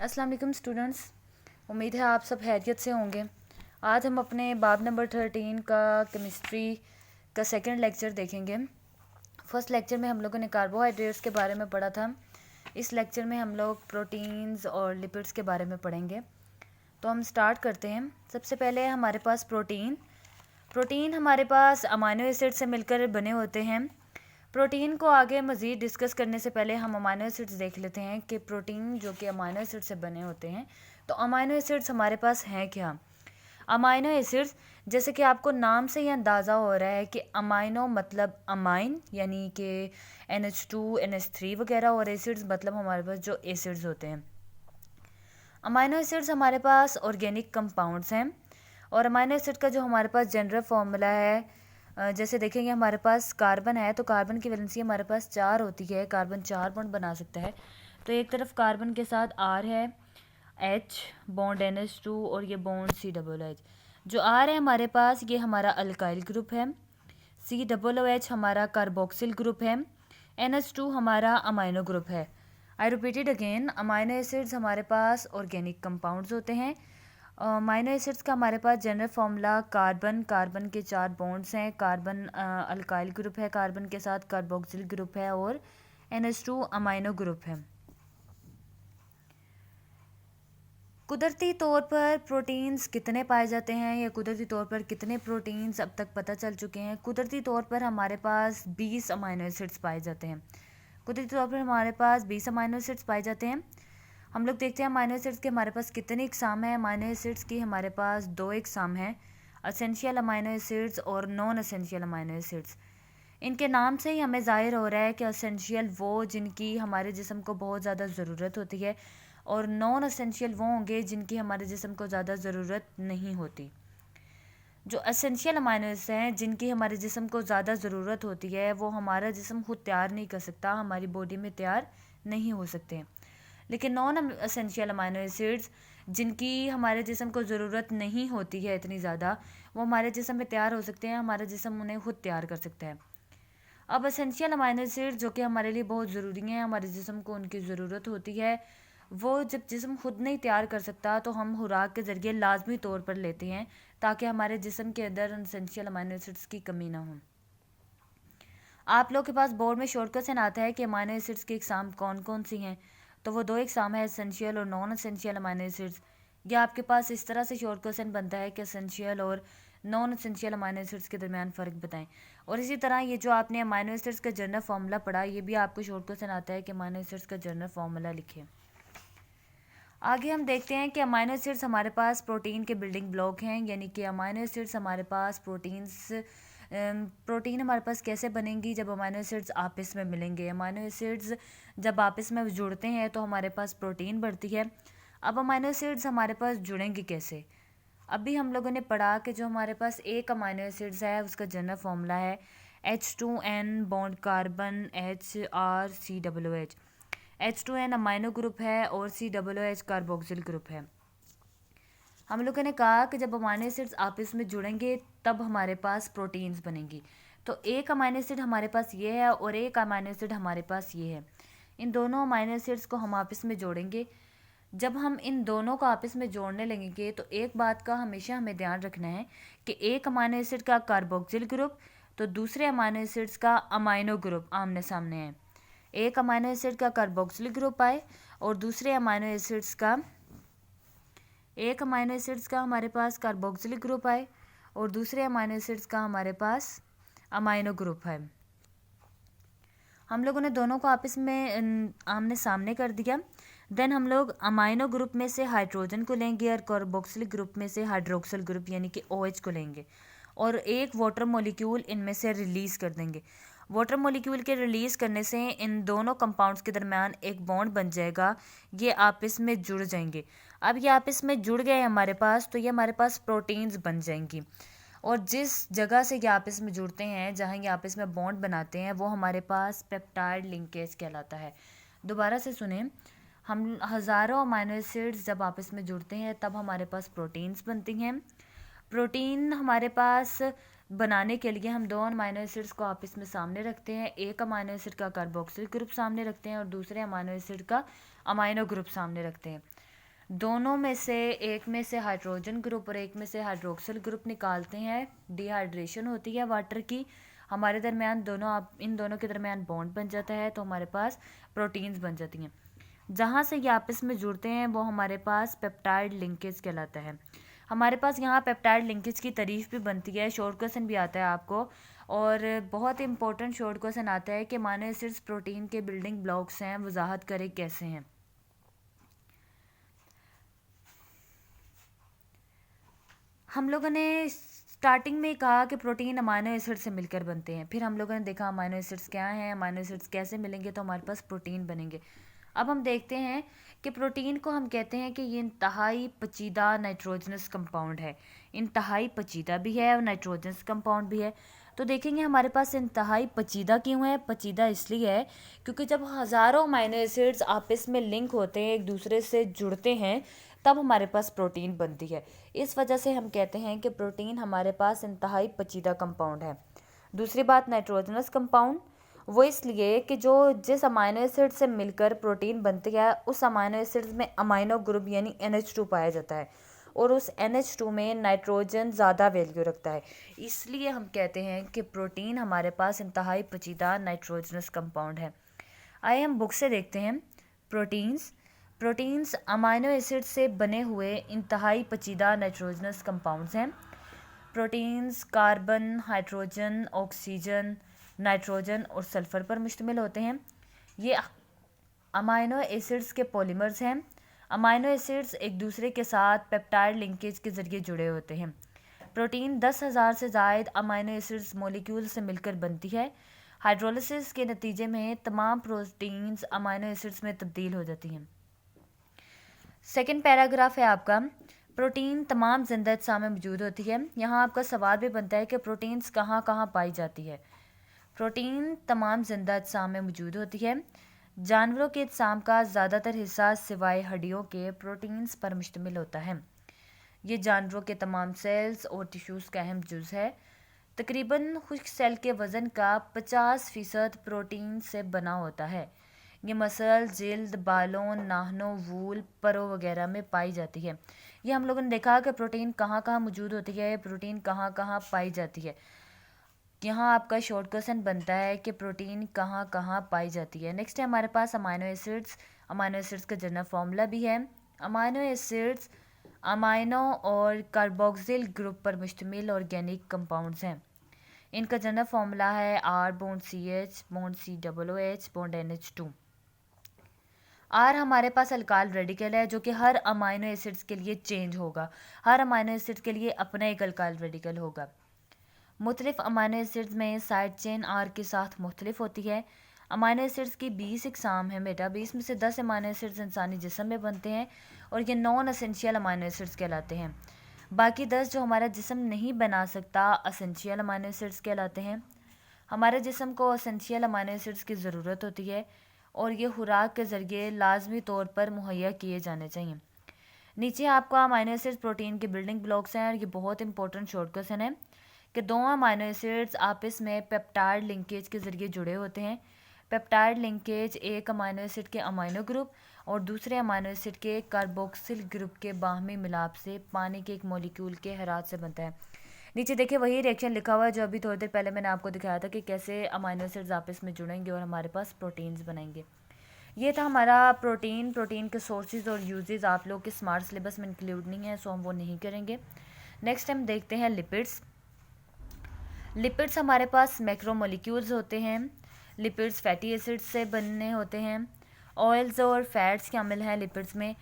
अस्सलाम वालेकुम स्टूडेंट्स, उम्मीद है आप सब खैरियत से होंगे। आज हम अपने बाब नंबर 13 का केमिस्ट्री का सेकंड लेक्चर देखेंगे। फर्स्ट लेक्चर में हम लोगों ने कार्बोहाइड्रेट्स के बारे में पढ़ा था। इस लेक्चर में हम लोग प्रोटीन्स और लिपिड्स के बारे में पढ़ेंगे। तो हम स्टार्ट करते हैं। सबसे पहले हमारे पास प्रोटीन हमारे पास अमाइनो एसिड से मिलकर बने होते हैं। प्रोटीन को आगे मज़ीद डिस्कस करने से पहले हम अमाइनो एसिड्स देख लेते हैं कि प्रोटीन जो कि अमाइनो एसिड से बने होते हैं। तो अमाइनो एसिड्स हमारे पास हैं क्या? अमाइनो एसिड्स, जैसे कि आपको नाम से ही अंदाज़ा हो रहा है कि अमाइनो मतलब अमाइन यानी कि NH2 NH3 वगैरह, और एसिड्स मतलब हमारे पास जो एसिड्स होते हैं। अमाइनो एसिड्स हमारे पास ऑर्गेनिक कंपाउंड्स हैं। और अमाइनो एसिड का जो हमारे पास जनरल फार्मूला है, जैसे देखेंगे हमारे पास कार्बन है तो कार्बन की वैलेंसी हमारे पास 4 होती है। कार्बन 4 बॉन्ड बना सकता है। तो एक तरफ कार्बन के साथ R है, H बॉन्ड NH2 और ये बॉन्ड COOH। जो R है हमारे पास ये हमारा अल्काइल ग्रुप है, COOH हमारा कार्बोक्सिल ग्रुप है, NH2 हमारा अमाइनो ग्रुप है। I repeated again, amino acids हमारे पास ऑर्गेनिक कंपाउंड्स होते हैं। अमाइनो एसिड्स का हमारे पास जनरल फार्मूला कार्बन के 4 बॉन्ड्स हैं। कार्बन अल्काइल ग्रुप है, कार्बन के साथ कार्बोक्सिल ग्रुप है और NH2 अमाइनो ग्रुप है। कुदरती तौर पर प्रोटीन्स कितने पाए जाते हैं या कुदरती तौर पर कितने प्रोटीन्स अब तक पता चल चुके हैं? कुदरती तौर पर हमारे पास 20 अमाइनो एसिड्स पाए जाते हैं। कुदरती तौर पर हमारे पास 20 अमाइनो एसिड्स पाए जाते हैं। हम लोग देखते हैं अमाइनो एसिड्स के हमारे पास कितने इकसाम हैं। अमाइनो एसिड्स की हमारे पास 2 इकसाम हैं, असेंशियल अमाइनो एसिड्स और नॉन असेंशियल अमाइनो एसिड्स। इनके नाम से ही हमें ज़ाहिर हो रहा है कि असेंशियल वो जिनकी हमारे जिस्म को बहुत ज़्यादा ज़रूरत होती है, और नॉन असेंशियल वो होंगे जिनकी हमारे जिस्म को ज़्यादा ज़रूरत नहीं होती। जो असेंशियल अमाइनो एसिड्स हैं जिनकी हमारे जिस्म को ज़्यादा ज़रूरत होती है, वो हमारा जिस्म खुद तैयार नहीं कर सकता, हमारी बॉडी में तैयार नहीं हो सकते। लेकिन नॉन असेंशियल अमाइनो एसिड्स जिनकी हमारे जिस्म को ज़रूरत नहीं होती है इतनी ज़्यादा, वो हमारे जिस्म में तैयार हो सकते हैं, हमारा जिस्म उन्हें खुद तैयार कर सकता है। अब असेंशियल अमाइनो एसिड जो कि हमारे लिए बहुत ज़रूरी हैं, हमारे जिस्म को उनकी ज़रूरत होती है, वो जब जिस्म खुद नहीं तैयार कर सकता तो हम खुराक के ज़रिए लाजमी तौर पर लेते हैं ताकि हमारे जिस्म के अंदर असेंशियल अमाइनो एसिड्स की कमी ना हो। आप लोग के पास बोर्ड में शॉर्ट क्वेश्चन आता है कि अमाइनो एसिड्स की इकसाम कौन कौन सी हैं, तो वो 2 इकसाम है, एसेंशियल और नॉन एसेंशियल अमाइनो एसिड्स। या आपके पास इस तरह से शॉर्ट क्वेश्चन बनता है कि एसेंशियल और नॉन एसेंशियल अमाइनो एसिड्स के दरमियान फ़र्क बताएं। और इसी तरह ये जो आपने अमाइनो एसिड्स का जनरल फार्मूला पढ़ा, ये भी आपको शॉर्ट क्वेश्चन आता है कि अमाइनो एसिड्स का जनरल फार्मूला लिखें। आगे हम देखते हैं कि अमाइनो एसिड्स हमारे पास प्रोटीन के बिल्डिंग ब्लॉक हैं, यानी कि अमाइनो एसिड्स हमारे पास प्रोटीन हमारे पास कैसे बनेंगी जब अमाइनो एसिड्स आपस में मिलेंगे। अमाइनो एसिड्स जब आपस में जुड़ते हैं तो हमारे पास प्रोटीन बढ़ती है। अब अमाइनो एसिड्स हमारे पास जुड़ेंगी कैसे? अभी हम लोगों ने पढ़ा कि जो हमारे पास एक अमाइनो एसिड्स है उसका जनरल फार्मूला है H2N bond carbon HRCOOH। H2N amino group है और COOH कार्बोक्सिल ग्रुप है। हम लोगों ने कहा कि जब अमाइनो एसिड्स आपस में जुड़ेंगे तब हमारे पास प्रोटीन्स बनेंगी। तो एक अमाइनो एसिड हमारे पास ये है और एक अमाइनो एसिड हमारे पास ये है। इन दोनों अमाइनो एसिड्स को हम आपस में जोड़ेंगे। जब हम इन दोनों को आपस में जोड़ने लगेंगे तो एक बात का हमेशा हमें ध्यान रखना है कि एक अमाइनो एसिड का कार्बोक्सिल ग्रुप तो दूसरे अमाइनो एसिड्स का अमाइनो ग्रुप आमने सामने है। एक अमाइनो एसिड का कार्बोक्सिल ग्रुप आए और दूसरे अमाइनो एसिड्स का एक अमाइनो एसिड्स का हमारे पास कार्बोक्सिलिक ग्रुप आए और दूसरे अमाइनो एसिड्स का हमारे पास अमाइनो ग्रुप है। हम लोगों ने दोनों को आपस में आमने सामने कर दिया। देन हम लोग अमाइनो ग्रुप में से हाइड्रोजन को लेंगे और कार्बोक्सिलिक ग्रुप में से हाइड्रोक्सिल ग्रुप यानी कि OH को लेंगे और एक वाटर मॉलिक्यूल इनमें से रिलीज़ कर देंगे। वाटर मॉलिक्यूल के रिलीज़ करने से इन दोनों कंपाउंड्स के दरमियान एक बॉन्ड बन जाएगा, ये आपस में जुड़ जाएंगे। अब ये आपस में जुड़ गए हमारे पास तो ये हमारे पास प्रोटीन्स बन जाएंगी। और जिस जगह से ये आपस में जुड़ते हैं, जहाँ ये आपस में बॉन्ड बनाते हैं, वो हमारे पास पेप्टाइड लिंकेज कहलाता है। दोबारा से सुने, हम हज़ारों अमाइनो एसिड्स जब आपस में जुड़ते हैं तब हमारे पास प्रोटीन्स बनती हैं। प्रोटीन हमारे पास बनाने के लिए हम 2 अमाइनो एसिड्स को आपस में सामने रखते हैं। एक अमाइनो एसिड का कार्बोक्सिल ग्रुप सामने रखते हैं और दूसरे अमाइनो एसिड का अमाइनो ग्रुप सामने रखते हैं। दोनों में से एक में से हाइड्रोजन ग्रुप और एक में से हाइड्रोक्सिल ग्रुप निकालते हैं, डिहाइड्रेशन होती है वाटर की, हमारे दरमियान इन दोनों के दरमियान बॉन्ड बन जाता है, तो हमारे पास प्रोटीन्स बन जाती हैं। जहाँ से ये आपस में जुड़ते हैं वो हमारे पास पेप्टाइड लिंकेज कहलाता है। हमारे पास यहाँ पेप्टाइड लिंकेज की तारीफ भी बनती है, शॉर्ट क्वेश्चन भी आता है आपको, और बहुत इंपॉर्टेंट शॉर्ट क्वेश्चन आता है कि अमीनो एसिड्स प्रोटीन के बिल्डिंग ब्लॉक्स हैं, वजाहत करें कैसे हैं। हम लोगों ने स्टार्टिंग में कहा कि प्रोटीन अमीनो एसिड से मिलकर बनते हैं, फिर हम लोगों ने देखा अमीनो एसिड्स क्या हैं, अमीनो एसिड्स कैसे मिलेंगे तो हमारे पास प्रोटीन बनेंगे। अब हम देखते हैं कि प्रोटीन को हम कहते हैं कि ये इंतहाई पेचीदा नाइट्रोजनस कंपाउंड है, इंतहाई पेचीदा भी है और नाइट्रोजनस कंपाउंड भी है। तो देखेंगे हमारे पास इंतहाई पेचीदा क्यों है। पेचीदा इसलिए है क्योंकि जब हज़ारों अमीनो एसिड्स आपस में लिंक होते हैं, एक दूसरे से जुड़ते हैं, तब हमारे पास प्रोटीन बनती है। इस वजह से हम कहते हैं कि प्रोटीन हमारे पास इंतहाई पेचीदा कंपाउंड है। दूसरी बात, नाइट्रोजनस कंपाउंड वो इसलिए कि जिस अमीनो एसिड से मिलकर प्रोटीन बनती है उस अमीनो एसिड में अमीनो ग्रुप यानी NH2 पाया जाता है, और उस NH2 में नाइट्रोजन ज़्यादा वैल्यू रखता है, इसलिए हम कहते हैं कि प्रोटीन हमारे पास इंतहाई पेचीदा नाइट्रोजनस कंपाउंड है। आइए हम बुक से देखते हैं। प्रोटीन्स अमीनो एसिड से बने हुए इंतहाई पेचीदा नाइट्रोजनस कंपाउंड्स हैं। Proteins carbon, hydrogen, oxygen, nitrogen और सल्फ़र पर मुश्तमिल होते हैं। ये अमीनो एसिड्स के पॉलीमर्स हैं। अमीनो एसिड्स एक दूसरे के साथ पेप्टाइड लिंकेज के ज़रिए जुड़े होते हैं। प्रोटीन 10,000 से ज़ायद अमीनो एसिड्स मॉलिक्यूल से मिलकर बनती है। हाइड्रोलिसिस के नतीजे में तमाम प्रोटीन्स अमीनो एसिड्स में तब्दील हो जाती हैं। सेकेंड पैराग्राफ है आपका, प्रोटीन तमाम जिंदा अज्जा में मौजूद होती है। यहाँ आपका सवाल भी बनता है कि प्रोटीन्स कहाँ कहाँ पाई जाती है। प्रोटीन तमाम जिंदा अज्जा में मौजूद होती है। जानवरों के अज्साम का ज़्यादातर हिस्सा सिवाय हड्डियों के प्रोटीन्स पर मुश्तमिल होता है। ये जानवरों के तमाम सेल्स और टिश्यूज़ का अहम जुज़ है। तकरीबन खुश्क सेल के वज़न का 50% प्रोटीन से बना होता है। ये मसल, जिल्द, बालों, नाखूनों, वूल, परों वगैरह में पाई जाती है। ये हम लोगों ने देखा कि प्रोटीन कहाँ कहाँ मौजूद होती है, प्रोटीन कहाँ कहाँ पाई जाती है। यहाँ आपका शॉर्ट क्वेश्चन बनता है कि प्रोटीन कहाँ कहाँ पाई जाती है। नेक्स्ट है हमारे पास अमीनो एसिड्स। अमीनो एसिड्स का जनरल फार्मूला भी है। अमीनो एसिड्स अमीनो और कार्बोक्सिल ग्रुप पर मुश्तमिल ऑर्गेनिक कंपाउंड्स हैं। इनका जनरल फार्मूला है R bond CH bond COOH bond NH2। R हमारे पास अल्काइल रेडिकल है जो कि हर अमीनो एसिड्स के लिए चेंज होगा, हर अमीनो एसिड के लिए अपना एक अल्काइल रेडिकल होगा। मुख्तलिफ अमीनो एसिड्स में साइड चेन R के साथ मुख्तलिफ होती है। अमीनो एसिड्स की 20 इकसाम है बेटा, 20 में से 10 अमीनो एसिड्स इंसानी जिस्म में बनते हैं और ये नॉन एसेंशियल अमीनो एसिड्स कहलाते हैं। बाकी 10 जो हमारा जिस्म नहीं बना सकता एसेंशियल अमीनो एसिड्स कहलाते हैं। हमारे जिस्म को एसेंशियल अमीनो एसिड्स की ज़रूरत होती है और ये खुराक के ज़रिए लाजमी तौर पर मुहैया किए जाने चाहिए। नीचे आपका अमीनो एसिड्स प्रोटीन के बिल्डिंग ब्लॉक्स हैं और ये बहुत इंपॉर्टेंट शॉर्ट क्वेश्चन है कि दो अमीनो एसिड्स आपस में पेप्टाइड लिंकेज के ज़रिए जुड़े होते हैं। पेप्टाइड लिंकेज एक अमीनो एसिड के अमीनो ग्रुप और दूसरे अमीनो एसिड के कार्बोक्सिल ग्रुप के बाहमी मिलाप से पानी के एक मॉलिक्यूल के हरात से बनता है। नीचे देखिए वही रिएक्शन लिखा हुआ है जो अभी थोड़ी देर पहले मैंने आपको दिखाया था कि कैसे अमीनो एसिड्स आपस में जुड़ेंगे और हमारे पास प्रोटीन्स बनाएंगे। ये था हमारा प्रोटीन के सोर्सेज और यूजेस। आप लोग के स्मार्ट सिलेबस में इंक्लूड नहीं है, सो हम वो नहीं करेंगे। नेक्स्ट हम देखते हैं लिपिड्स हमारे पास मैक्रोमोलिक्यूल्स होते हैं। लिपिड्स फैटी एसिड्स से बनने होते हैं। ऑयल्स और फैट्स शामिल हैं लिपिड्स में।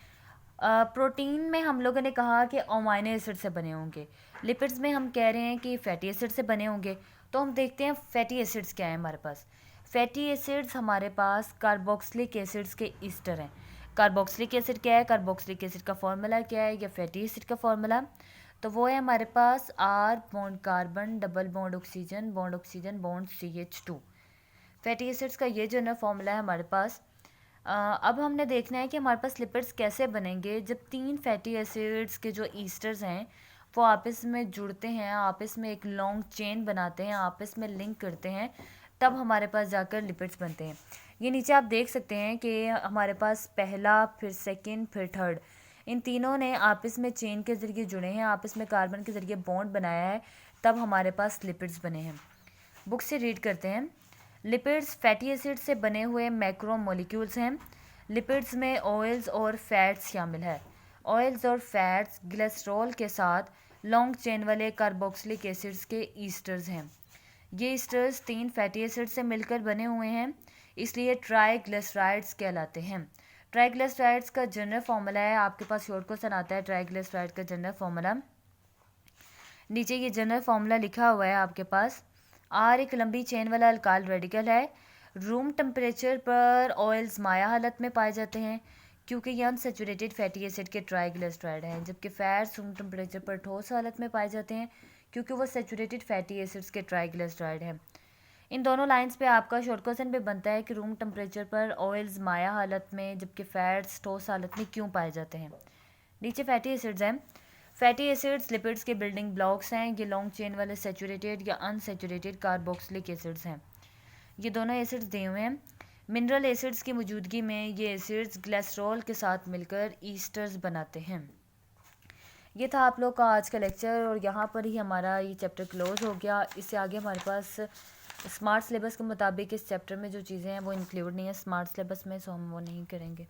प्रोटीन में हम लोगों ने कहा कि अमीनो एसिड से बने होंगे, लिपिड्स में हम कह रहे हैं कि फैटी एसिड से बने होंगे। तो हम देखते हैं फैटी एसिड्स क्या है हमारे पास। फैटी एसिड्स हमारे पास कार्बोक्सिलिक एसिड्स के ईस्टर हैं। कार्बोक्सिलिक एसिड क्या है, कार्बोक्सिलिक एसिड का फॉर्मूला क्या है, या फैटी एसिड का फॉर्मूला, तो वो है हमारे पास R bond carbon double bond oxygen bond CH2। Fatty acids का ये जो ना फॉर्मूला है हमारे पास। अब हमने देखना है कि हमारे पास लिपिड्स कैसे बनेंगे जब तीन फैटी एसिड्स के जो ईस्टर्स हैं वो आपस में जुड़ते हैं, आपस में एक लॉन्ग चेन बनाते हैं, आपस में लिंक करते हैं, तब हमारे पास जाकर लिपिड्स बनते हैं। ये नीचे आप देख सकते हैं कि हमारे पास पहला, फिर सेकंड, फिर थर्ड, इन तीनों ने आपस में चेन के ज़रिए जुड़े हैं, आपस में कार्बन के ज़रिए बॉन्ड बनाया है, तब हमारे पास लिपिड्स बने हैं। बुक से रीड करते हैं। लिपिड्स फैटी एसिड से बने हुए मैक्रो मॉलिक्यूल्स हैं। लिपिड्स में ऑयल्स और फैट्स शामिल है। ऑयल्स और फैट्स ग्लिसरॉल के साथ लॉन्ग चेन वाले कार्बोक्सिलिक एसिड्स के ईस्टर्स हैं। ये ईस्टर्स 3 फैटी एसिड से मिलकर बने हुए हैं, इसलिए ट्राइग्लिसराइड्स कहलाते हैं। ट्राइग्लिसराइड्स का जनरल फार्मूला है, आपके पास शॉर्ट क्वेश्चन आता है ट्राइग्लिसराइड का जनरल फार्मूला। नीचे ये जनरल फार्मूला लिखा हुआ है आपके पास। आर एक लंबी चेन वाला अल्काइल रेडिकल है। रूम टेम्परेचर पर ऑयल्स माया हालत में पाए जाते हैं क्योंकि ये अनसेचुरेटेड फैटी एसिड के ट्राइग्लिसराइड हैं, जबकि फैट्स रूम टेम्परेचर पर ठोस हालत में पाए जाते हैं क्योंकि वो सेचुरेटेड फैटी एसिड्स के ट्राइग्लिसराइड हैं। इन दोनों लाइंस पे आपका शॉर्ट क्वेश्चन भी बनता है कि रूम टेम्परेचर पर ऑयल्स माया हालत में जबकि फैट्स ठोस हालत में क्यों पाए जाते हैं। नीचे फैटी एसिड्स हैं। फैटी एसिड्स लिपिड्स के बिल्डिंग ब्लॉक्स हैं। ये लॉन्ग चेन वाले सेचुरेटेड या अनसेचुरेटेड कार्बोक्सिलिक एसिड्स हैं। ये दोनों एसिड्स दिए हुए हैं। मिनरल एसिड्स की मौजूदगी में ये एसिड्स ग्लिसरॉल के साथ मिलकर ईस्टर्स बनाते हैं। ये था आप लोग का आज का लेक्चर और यहाँ पर ही हमारा ये चैप्टर क्लोज हो गया। इससे आगे हमारे पास स्मार्ट सिलेबस के मुताबिक इस चैप्टर में जो चीज़ें हैं वो इंक्लूड नहीं है स्मार्ट सिलेबस में, सो हम वो नहीं करेंगे।